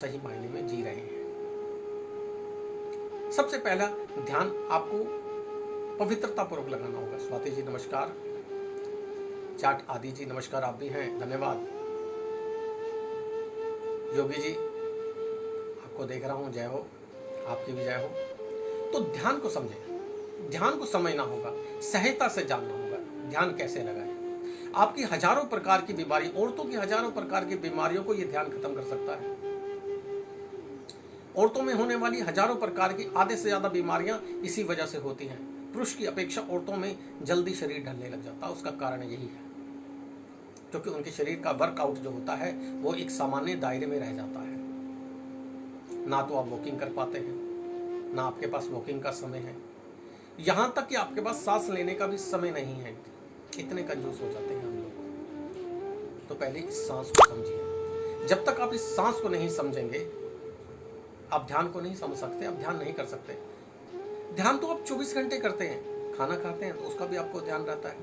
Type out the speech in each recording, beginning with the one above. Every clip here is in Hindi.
सही मायने में जी रहे हैं। सबसे पहला ध्यान आपको पवित्रता पूर्वक लगाना होगा। स्वाति जी नमस्कार, चाट आदि जी नमस्कार, आप भी हैं, धन्यवाद। योगी जी आपको देख रहा हूं, जय हो, आपकी भी जय हो। तो ध्यान को समझें, ध्यान को समझना होगा, सहजता से जानना होगा ध्यान कैसे लगाएं। आपकी हजारों प्रकार की बीमारी, औरतों की हजारों प्रकार की बीमारियों को यह ध्यान खत्म कर सकता है। औरतों में होने वाली हजारों प्रकार की आधे से ज्यादा बीमारियां इसी वजह से होती हैं। पुरुष की अपेक्षा औरतों में जल्दी शरीर ढलने लग जाता है। उसका कारण यही है क्योंकि उनके शरीर का वर्कआउट जो होता है वो एक सामान्य दायरे में रह जाता है। ना तो आप वॉकिंग कर पाते हैं, ना आपके पास वॉकिंग का समय है, यहां तक कि आपके पास सांस लेने का भी समय नहीं है। इतने कंजूस हो जाते हैं हम लोग। तो पहले इस सांस को समझिए। जब तक आप इस सांस को नहीं समझेंगे आप ध्यान को नहीं समझ सकते, आप ध्यान नहीं कर सकते। ध्यान तो आप 24 घंटे करते हैं, खाना खाते हैं तो उसका भी आपको ध्यान रहता है,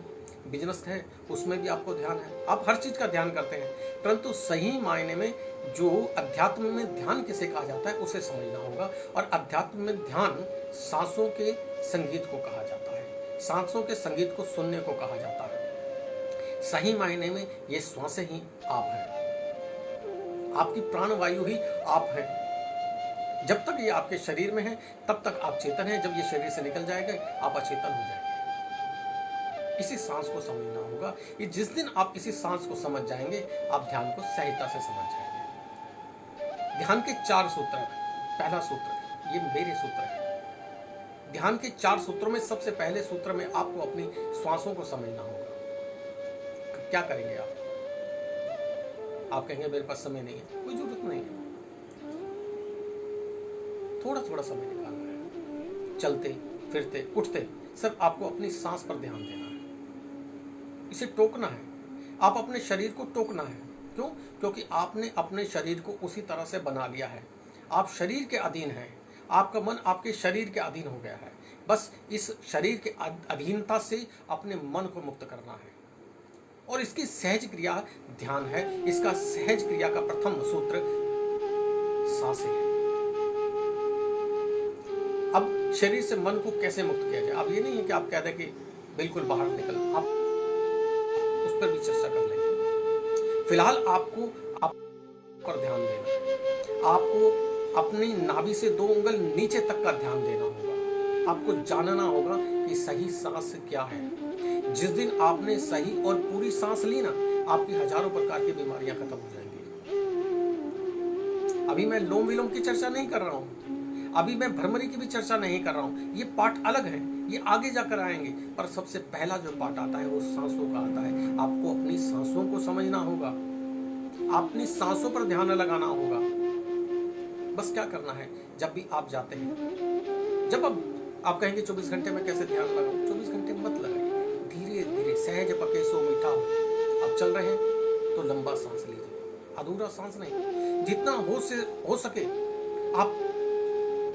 बिजनेस है उसमें भी आपको ध्यान है, आप हर चीज का ध्यान करते हैं। परंतु सही मायने में जो अध्यात्म में ध्यान किसे कहा जाता है उसे समझना होगा। और अध्यात्म में ध्यान सांसों के संगीत को कहा जाता है, सांसों के संगीत को सुनने को कहा जाता है। सही मायने में ये श्वासें ही आप हैं, आपकी प्राणवायु ही आप हैं। जब तक ये आपके शरीर में है तब तक आप चेतन हैं, जब ये शरीर से निकल जाएगा आप अचेतन हो जाएंगे। इसी सांस को समझना होगा। ये जिस दिन आप इसी सांस को समझ जाएंगे आप ध्यान को सहजता से समझ जाएंगे। ध्यान के 4 सूत्र हैं। पहला सूत्र, ये मेरे सूत्र है। ध्यान के 4 सूत्रों में सबसे पहले सूत्र में आपको अपनी श्वासों को समझना होगा। क्या करेंगे आप कहेंगे मेरे पास समय नहीं है, कोई जरूरत नहीं है। थोड़ा थोड़ा समय निकालना है। चलते फिरते उठते सिर्फ आपको अपनी सांस पर ध्यान देना है, इसे टोकना है। आप अपने शरीर को टोकना है। क्यों? क्योंकि आपने अपने शरीर को उसी तरह से बना लिया है। आप शरीर के अधीन हैं, आपका मन आपके शरीर के अधीन हो गया है। बस इस शरीर के अधीनता से अपने मन को मुक्त करना है। और इसकी सहज क्रिया ध्यान है। इसका सहज क्रिया का प्रथम सूत्र सांसें है। अब शरीर से मन को कैसे मुक्त किया जाए? अब ये नहीं है कि आप कह दें कि बिल्कुल बाहर निकल, आप उस पर भी चर्चा कर लेंगे। फिलहाल आपको आप पर ध्यान देना है। आपको अपनी नाभि से 2 उंगल नीचे तक का ध्यान देना होगा। आपको जानना होगा कि सही सांस क्या है। जिस दिन आपने सही और पूरी सांस ली ना, आपकी हजारों प्रकार की बीमारियां खत्म हो जाएंगी। अभी मैं लोम विलोम की चर्चा नहीं कर रहा हूं, अभी मैं भ्रमरी की भी चर्चा नहीं कर रहा हूं। ये पाठ अलग है, ये आगे जाकर आएंगे। पर सबसे पहला जो पाठ आता है वो सांसों का आता है। आपको अपनी सांसों को समझना होगा, अपनी सांसों पर ध्यान लगाना होगा। बस क्या करना है, जब भी आप जाते हैं, जब आप कहेंगे 24 घंटे में कैसे ध्यान लगाऊं, 24 घंटे मत लगाइए, धीरे धीरे सहज पके सो मीठा हो। आप चल रहे हैं तो लंबा सांस लीजिए, अधूरा सांस नहीं। जितना हो सके आप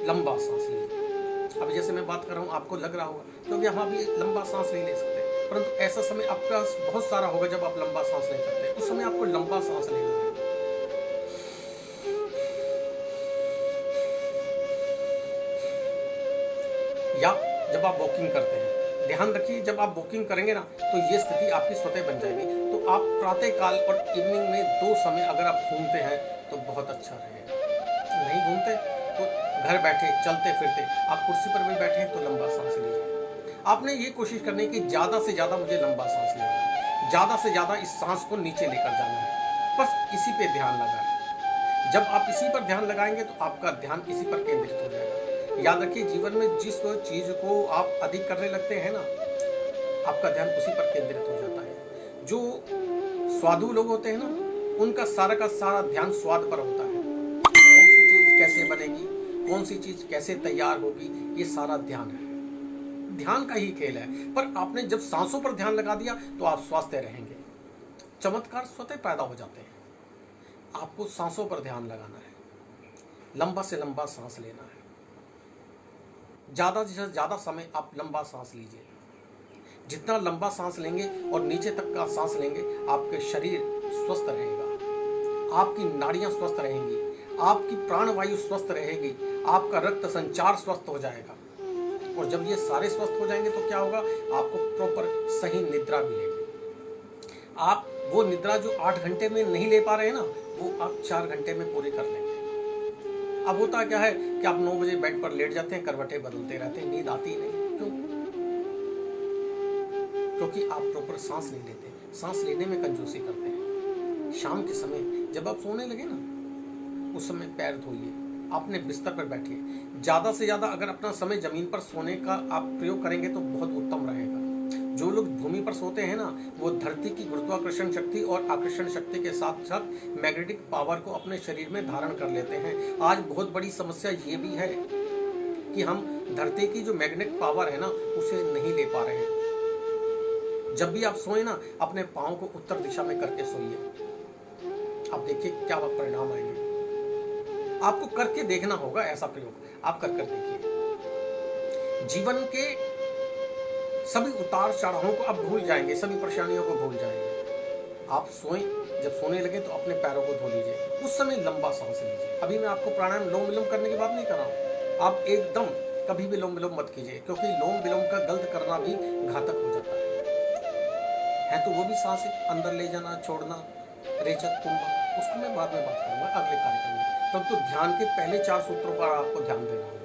लंबा सांस लीजिए। अब जैसे मैं बात कर रहा हूँ आपको लग रहा होगा क्योंकि हम अभी लंबा सांस नहीं ले सकते, परंतु ऐसा समय आपका बहुत सारा होगा जब आप लंबा सांस ले सकते हैं। उस समय आपको लंबा सांस लेना है। या जब आप वॉकिंग करते हैं, ध्यान रखिए, जब आप वॉकिंग करेंगे ना तो ये स्थिति आपकी स्वतः बन जाएगी। तो आप प्रातः काल और इवनिंग में 2 समय अगर आप घूमते हैं तो बहुत अच्छा रहेगा। नहीं घूमते तो घर बैठे चलते फिरते आप कुर्सी पर भी बैठे हैं तो लंबा सांस लीजिए। आपने ये कोशिश करनी है कि ज़्यादा से ज़्यादा मुझे लंबा सांस लेना है, ज़्यादा से ज़्यादा इस सांस को नीचे लेकर जाना है। बस इसी पे ध्यान लगाएं। जब आप इसी पर ध्यान लगाएंगे तो आपका ध्यान इसी पर केंद्रित हो जाएगा। याद रखिए, जीवन में जिस चीज़ को आप अधिक करने लगते हैं ना, आपका ध्यान उसी पर केंद्रित हो जाता है। जो स्वादु लोग होते हैं ना, उनका सारा का सारा ध्यान स्वाद पर होता है। कौन सी चीज़ कैसे बनेगी, कौन सी चीज कैसे तैयार होगी, ये सारा ध्यान है। ध्यान का ही खेल है। पर आपने जब सांसों पर ध्यान लगा दिया तो आप स्वस्थ रहेंगे। चमत्कार स्वतः पैदा हो जाते हैं। आपको सांसों पर ध्यान लगाना है, लंबा से लंबा सांस लेना है। ज्यादा से ज्यादा समय आप लंबा सांस लीजिए। जितना लंबा सांस लेंगे और नीचे तक का सांस लेंगे, आपके शरीर स्वस्थ रहेगा, आपकी नाड़ियां स्वस्थ रहेंगी, आपकी प्राणवायु स्वस्थ रहेगी, आपका रक्त संचार स्वस्थ हो जाएगा। और जब ये सारे स्वस्थ हो जाएंगे तो क्या होगा, आपको प्रॉपर सही निद्रा मिलेगी। आप वो निद्रा जो 8 घंटे में नहीं ले पा रहे हैं ना, वो आप 4 घंटे में पूरी कर लेंगे। अब होता क्या है कि आप 9 बजे बेड पर लेट जाते हैं, करवटें बदलते रहते हैं, नींद आती ही नहीं। क्यों? क्योंकि आप प्रॉपर सांस नहीं लेते, सांस लेने में कंजूसी करते हैं। शाम के समय जब आप सोने लगे ना, उस समय पैर धोइए, अपने बिस्तर पर बैठिए। ज़्यादा से ज़्यादा अगर अपना समय जमीन पर सोने का आप प्रयोग करेंगे तो बहुत उत्तम रहेगा। जो लोग भूमि पर सोते हैं ना, वो धरती की गुरुत्वाकर्षण शक्ति और आकर्षण शक्ति के साथ साथ मैग्नेटिक पावर को अपने शरीर में धारण कर लेते हैं। आज बहुत बड़ी समस्या ये भी है कि हम धरती की जो मैग्नेटिक पावर है ना, उसे नहीं ले पा रहे हैं। जब भी आप सोए ना, अपने पाँव को उत्तर दिशा में करके सोइए। आप देखिए क्या परिणाम आएंगे। आपको करके देखना होगा ऐसा प्रयोग, आप कर देखिए। जीवन के सभी उतार चढ़ावों को आप भूल जाएंगे, सभी परेशानियों को भूल जाएंगे। आप सोएं, जब सोने लगे तो अपने पैरों को धो लीजिए, उस समय लंबा सांस लीजिए। अभी मैं आपको प्राणायाम लोम विलोम करने की बात नहीं कर रहा हूँ। आप एकदम कभी भी लोम विलोम मत कीजिए, क्योंकि लोम विलोम का गलत करना भी घातक हो जाता है। तो वो भी सांस अंदर ले जाना, छोड़ना, रेचक कुंभक, उसको मैं बाद में बात करूंगा अगले कार्यक्रम में। तब तो ध्यान के पहले 4 सूत्रों पर आपको ध्यान देना होगा।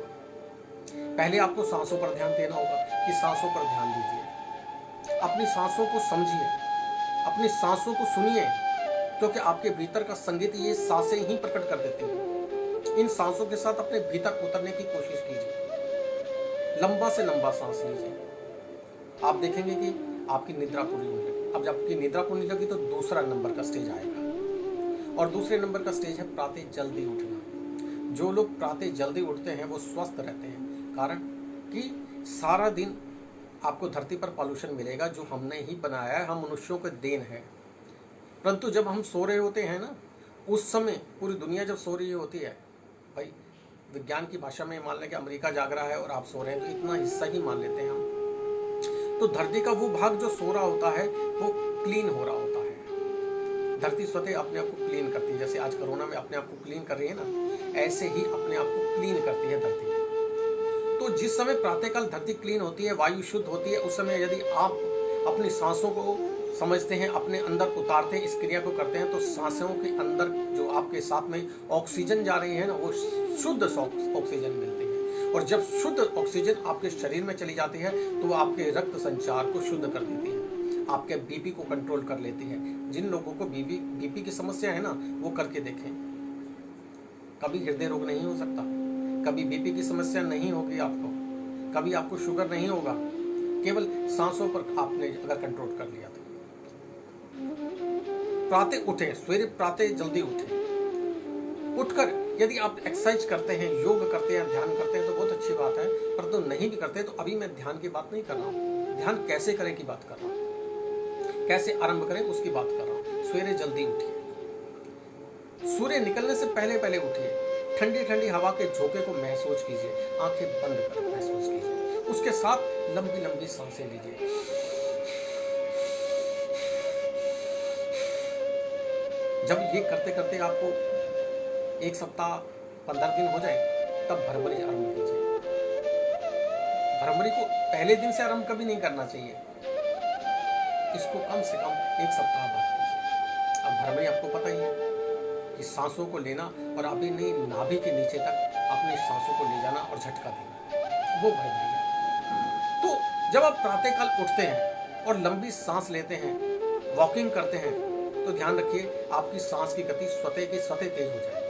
पहले आपको सांसों पर ध्यान देना होगा कि सांसों पर ध्यान दीजिए, अपनी सांसों को समझिए, अपनी सांसों को सुनिए, क्योंकि आपके भीतर का संगीत ये सांसें ही प्रकट कर देती हैं। इन सांसों के साथ अपने भीतर उतरने की कोशिश कीजिए, लंबा से लंबा सांस लीजिए। आप देखेंगे कि आपकी निद्रा पूरी होने लगी। अब जब आपकी निद्रा पूरी लगी तो दूसरा नंबर का स्टेज आएगा, और दूसरे नंबर का स्टेज है प्रातः जल्दी उठना। जो लोग प्रातः जल्दी उठते हैं वो स्वस्थ रहते हैं, कारण कि सारा दिन आपको धरती पर पॉल्यूशन मिलेगा जो हमने ही बनाया है, हम मनुष्यों के देन है। परंतु जब हम सो रहे होते हैं ना, उस समय पूरी दुनिया जब सो रही होती है, भाई विज्ञान की भाषा में मान लें कि अमेरिका जाग रहा है और आप सो रहे हैं, तो इतना हिस्सा ही मान लेते हैं हम। तो धरती का वो भाग जो सो रहा होता है वो क्लीन हो रहा होता है। धरती स्वतः अपने आप को क्लीन करती है, जैसे आज कोरोना में अपने आप को क्लीन कर रही है ना, ऐसे ही अपने आप को क्लीन करती है धरती। तो जिस समय प्रातःकाल धरती क्लीन होती है, वायु शुद्ध होती है, उस समय यदि आप अपनी सांसों को समझते हैं, अपने अंदर उतारते हैं, इस क्रिया को करते हैं, तो सांसों के अंदर जो आपके साथ में ऑक्सीजन जा रही है ना, वो शुद्ध ऑक्सीजन मिलती है। और जब शुद्ध ऑक्सीजन आपके शरीर में चली जाती है तो वो आपके रक्त संचार को शुद्ध कर देती है, आपके बीपी को कंट्रोल कर लेती है। जिन लोगों को बीपी की समस्या है ना, वो करके देखें। कभी हृदय रोग नहीं हो सकता, कभी बीपी की समस्या नहीं होगी आपको, कभी आपको शुगर नहीं होगा, केवल सांसों पर आपने अगर कंट्रोल कर लिया तो। प्रातः उठें, सवेरे प्रातः जल्दी उठें। उठकर यदि आप एक्सरसाइज करते हैं, योग करते हैं, ध्यान करते हैं तो बहुत अच्छी बात है, पर तो नहीं भी करते तो अभी मैं ध्यान की बात नहीं कर रहा हूँ, ध्यान कैसे करें की बात कर रहा हूँ, कैसे आरंभ करें उसकी बात कर रहा हूँ। सवेरे जल्दी उठिए, सूर्य निकलने से पहले पहले उठिए, ठंडी ठंडी हवा के झोंके को महसूस कीजिए, आंखें बंद कर महसूस कीजिए, उसके साथ लंबी लंबी सांसें लीजिए। जब ये करते करते आपको 1 सप्ताह 15 दिन हो जाए, तब भरभरी आरंभ कीजिए। भरभरी को पहले दिन से आरंभ कभी नहीं करना चाहिए, इसको कम से कम 1 सप्ताह बाद कीजिए। अब भरभरी आपको पता ही है कि सांसों को लेना और अपनी नाभि के नीचे तक अपनी सांसों को ले जाना और झटका देना, वो भरभरी है। तो जब आप प्रातःकाल उठते हैं और लंबी सांस लेते हैं, वॉकिंग करते हैं, तो ध्यान रखिए आपकी सांस की गति स्वतः की स्वतः तेज हो जाएगी।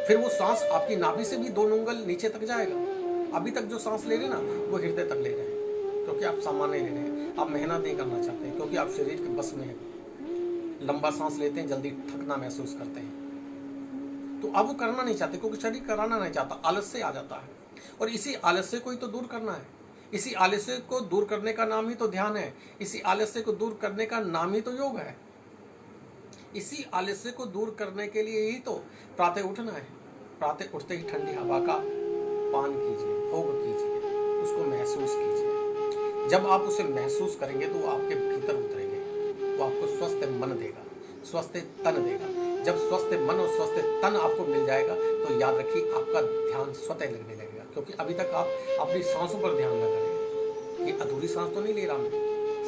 फिर वो सांस आपकी नाभि से भी 2 उंगल नीचे तक जाएगा। अभी तक जो सांस ले रहे हैं ना, वो हृदय तक ले रहे हैं, क्योंकि आप सामान्य ले रहे हैं, आप मेहनत नहीं करना चाहते हैं, क्योंकि आप शरीर के बस में हैं। लंबा सांस लेते हैं, जल्दी थकना महसूस करते हैं, तो अब वो करना नहीं चाहते, क्योंकि शरीर कराना नहीं चाहता, आलस्य आ जाता है। और इसी आलस्य को ही तो दूर करना है, इसी आलस्य को दूर करने का नाम ही तो ध्यान है, इसी आलस्य को दूर करने का नाम ही तो योग है। इसी आलस्य को दूर करने के लिए ही तो प्रातः उठना है। प्रातः उठते ही ठंडी हवा का पान कीजिए, भोग कीजिए, उसको महसूस कीजिए। जब आप उसे महसूस करेंगे तो वो आपके भीतर उतरेंगे, वो आपको स्वस्थ मन देगा, स्वस्थ तन देगा। जब स्वस्थ मन और स्वस्थ तन आपको मिल जाएगा तो याद रखिए आपका ध्यान स्वतः लगने लगेगा, क्योंकि अभी तक आप अपनी सांसों पर ध्यान लगा रहे हैं। ये अधूरी सांस तो नहीं ले रहा मैं,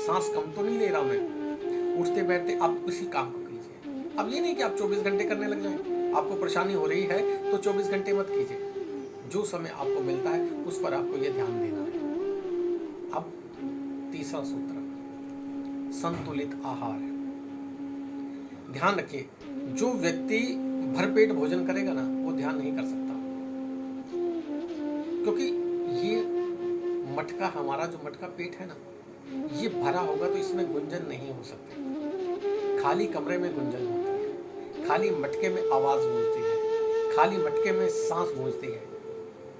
सांस कम तो नहीं ले रहा मैं। उठते बैठते आप उसी काम को कीजिए। अब ये नहीं कि आप 24 घंटे करने लग जाएं। आपको परेशानी हो रही है तो 24 घंटे मत कीजिए। जो समय आपको मिलता है उस पर आपको ये ध्यान देना है। अब तीसरा सूत्र, संतुलित आहार। ध्यान रखिए, जो व्यक्ति भरपेट भोजन करेगा ना वो ध्यान नहीं कर सकता, क्योंकि ये मटका, हमारा जो मटका पेट है ना, ये भरा होगा तो इसमें गुंजन नहीं हो सकती। खाली कमरे में गुंजन होती है, खाली मटके में आवाज गूंजती है, खाली मटके में सांस गूंजती है।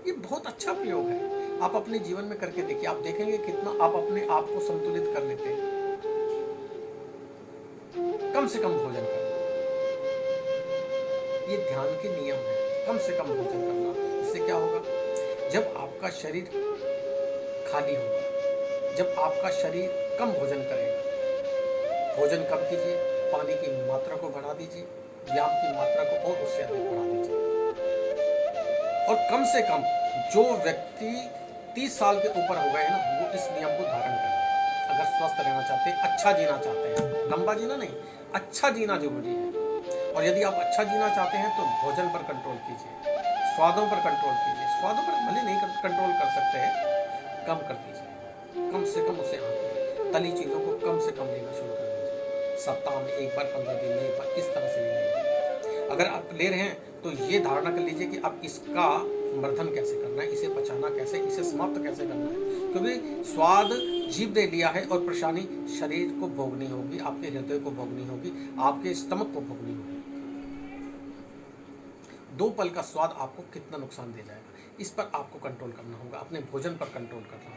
ये बहुत अच्छा प्रयोग है, आप अपने जीवन में करके देखिए, आप देखेंगे कितना आप अपने आप को संतुलित कर लेते हैं। कम से कम भोजन करना, ये ध्यान के नियम है। कम से कम भोजन करना, इससे क्या होगा, जब आपका शरीर खाली होगा, जब आपका शरीर कम भोजन करेगा, भोजन कम कीजिए, पानी की मात्रा को बढ़ा दीजिए, व्यायाम की मात्रा को और उससे अधिक बढ़ा दीजिए। और कम से कम जो व्यक्ति 30 साल के ऊपर हो गए हैं ना, वो इस नियम को धारण करें। अगर स्वस्थ रहना चाहते हैं, अच्छा जीना चाहते हैं, लंबा जीना नहीं, अच्छा जीना जरूरी है। और यदि आप अच्छा जीना चाहते हैं तो भोजन पर कंट्रोल कीजिए, स्वादों पर कंट्रोल कीजिए। स्वादों पर भले नहीं कंट्रोल कर सकते हैं, कम कर दीजिए, कम से कम उसे आंकें। तली चीज़ों को कम से कम लेना शुरू कर दीजिए, सप्ताह में एक बार, 15 दिन में एक बार, इस तरह से लेना। अगर आप ले रहे हैं तो ये धारणा कर लीजिए कि अब इसका मर्दन कैसे करना है, इसे पचाना कैसे, इसे समाप्त कैसे करना है, क्योंकि स्वाद जीभ ने लिया है और परेशानी शरीर को भोगनी होगी, आपके हृदय को भोगनी होगी, आपके स्टमक को भोगनी होगी। 2 पल का स्वाद आपको कितना नुकसान दे जाएगा, इस पर आपको कंट्रोल करना होगा, अपने भोजन पर कंट्रोल करना होगा।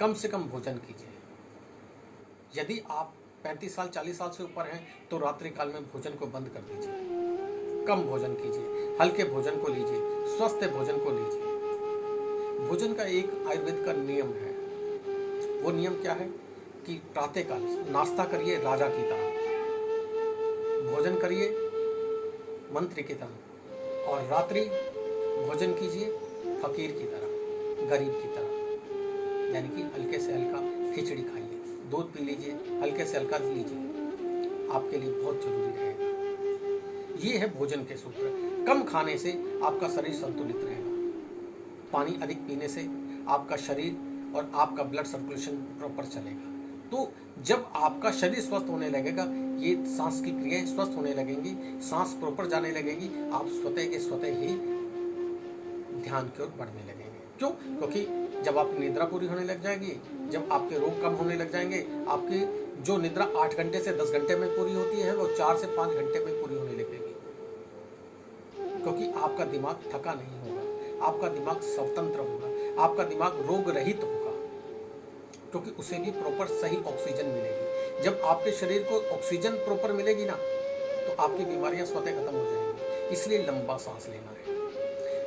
कम से कम भोजन कीजिए। यदि आप 35 साल 40 साल से ऊपर हैं तो रात्रि काल में भोजन को बंद कर दीजिए, कम भोजन कीजिए, हल्के भोजन को लीजिए, स्वस्थ भोजन को लीजिए। भोजन का एक आयुर्वेद का नियम है। वो नियम क्या है कि प्रातःकाल नाश्ता करिए राजा की तरह, भोजन करिए मंत्री की तरह, और रात्रि भोजन कीजिए फकीर की तरह, गरीब की तरह। यानी कि हल्के से हल्का खिचड़ी खाइए, दूध पी लीजिए, हल्के से हल्का लीजिए, आपके लिए बहुत जरूरी रहेगा। ये है भोजन के सूत्र। कम खाने से आपका शरीर संतुलित रहेगा, पानी अधिक पीने से आपका शरीर और आपका ब्लड सर्कुलेशन प्रॉपर चलेगा। तो जब आपका शरीर स्वस्थ होने लगेगा, ये सांस की क्रियाएं स्वस्थ होने लगेंगी, सांस प्रॉपर जाने लगेगी, आप स्वतः के स्वतः ही ध्यान की ओर बढ़ने लगेंगे। क्यों? क्योंकि जब आपकी निद्रा पूरी होने लग जाएगी, जब आपके रोग कम होने लग जाएंगे, आपकी जो निद्रा 8 घंटे से 10 घंटे में पूरी होती है वो 4 से 5 घंटे में पूरी होने लगेगी, क्योंकि आपका दिमाग थका नहीं होगा, आपका दिमाग स्वतंत्र होगा, आपका दिमाग रोग रहित होगा, क्योंकि उसे भी प्रॉपर सही ऑक्सीजन मिलेगी। जब आपके शरीर को ऑक्सीजन प्रॉपर मिलेगी ना, तो आपकी बीमारियां स्वतः खत्म हो जाएंगी। इसलिए लंबा सांस लेना है।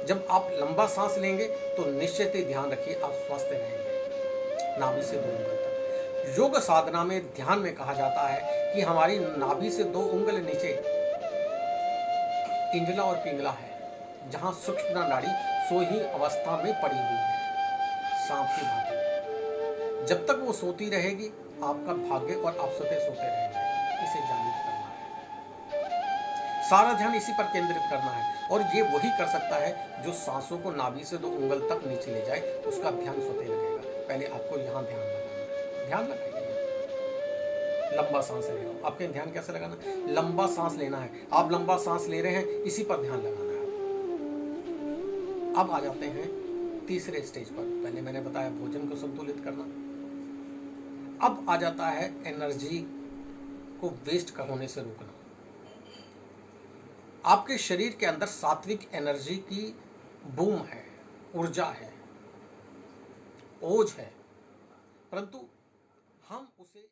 जब आप लंबा सांस लेंगे तो निश्चित ही ध्यान रखिए आप स्वस्थ रहेंगे। नाभि से 2 उंगल तक योग साधना में ध्यान में कहा जाता है कि हमारी नाभि से 2 उंगल नीचे इंजला और पिंगला है, जहां सूक्ष्म नाड़ी सोही अवस्था में पड़ी हुई है, सांप की भांति। जब तक वो सोती रहेगी आपका भाग्य और आप सोते रहेंगे। इसे जागृत करना है, सारा ध्यान इसी पर केंद्रित करना है। और ये वही कर सकता है जो सांसों को नाभि से 2 उंगल तक नीचे ले जाए, उसका ध्यान स्वतः लगेगा। पहले आपको यहाँ ध्यान लगाना है, ध्यान लगाइए। लंबा सांस ले रहा हूँ, आपके ध्यान कैसे लगाना, लंबा सांस लेना है। आप लंबा सांस ले रहे हैं, इसी पर ध्यान लगाना है आपको। अब आ जाते हैं तीसरे स्टेज पर। पहले मैंने बताया भोजन को संतुलित करना, अब आ जाता है एनर्जी को वेस्ट होने से रोकना। आपके शरीर के अंदर सात्विक एनर्जी की बूम है, ऊर्जा है, ओज है, परंतु हम उसे